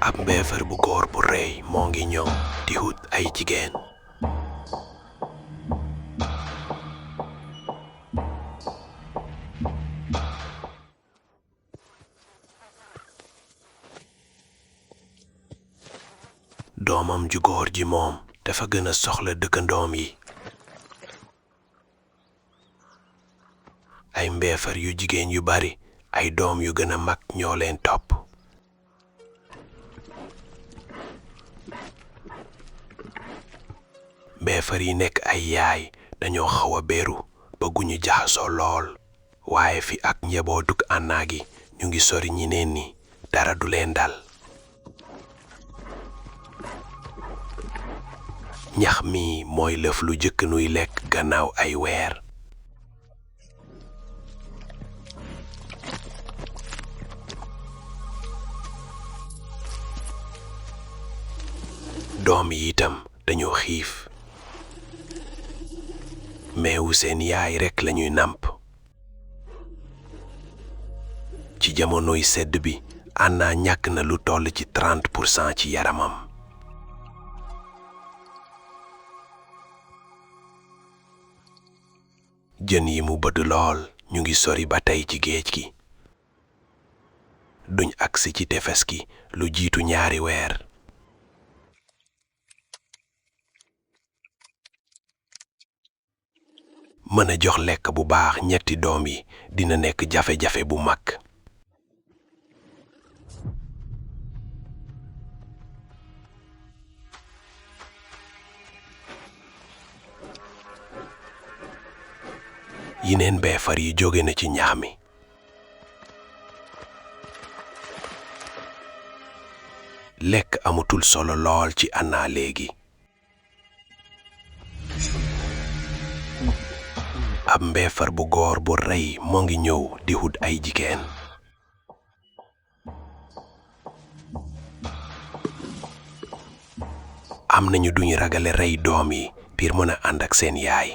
ab mbëfër bu góor bu rëy moo ngi ñëw di wut ay jigéen. doomam ju góor ji moom dafa gën a soxla dëkkandoom yi. ay mbëfër yu jigéen yu bari ay doom yu gën a mag ñoo leen topp. mbëfër yi nekk ay yaay dañoo xaw a beeru bëgguñu jaxasoo lool waaye fi ak njabootuk Anna gi ñu ngi sori ñeneen ni dara du leen dal. ñax mi mooy lëf lu jëkk nuy lekk gannaaw ay weer. doom yi itam dañoo xiif meewu seen yaay rekk lañuy nàmp. ci jamonoy sedd bi Anna ñàkk na lu toll ci 30% ci yaramam. jën yi mu bëgg lool ñu ngi sori ba tey ci géej gi. duñ agsi ci tefes gi lu jiitu ñaari weer. mën a jox lekk bu baax ñetti doom yi dina nekk jafe-jafe bu mag. yeneen mbëfër yi jóge na ci ñax mi. lekk amatul solo lool ci Anna léegi. ab mbëfër bu góor bu rëy moo ngi ñëw di wut ay jigéen. am nañu duñu ragale rey doom yi ngir mën a ànd ak seen yaay.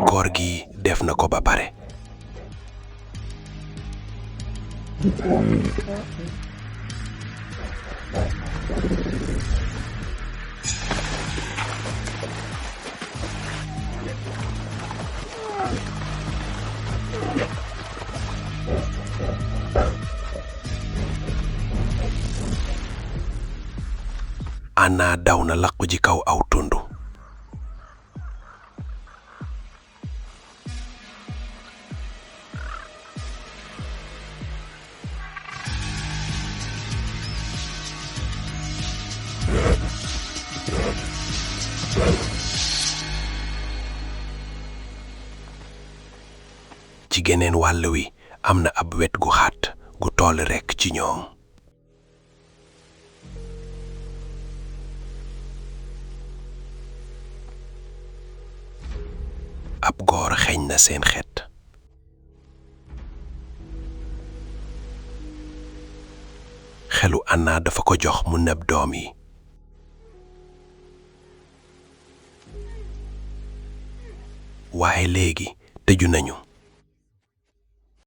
góor gi def na ko ba pare. Anna daw na laqu ji kaw aw tundu. ci geneen wàll wi am na ab wet gu xat gu toll rekk ci ñoom. ab góor xeeñ na seen xet. xelu Anna dafa ko jox mu nëb doom yi. waaye léegi tëju nañu.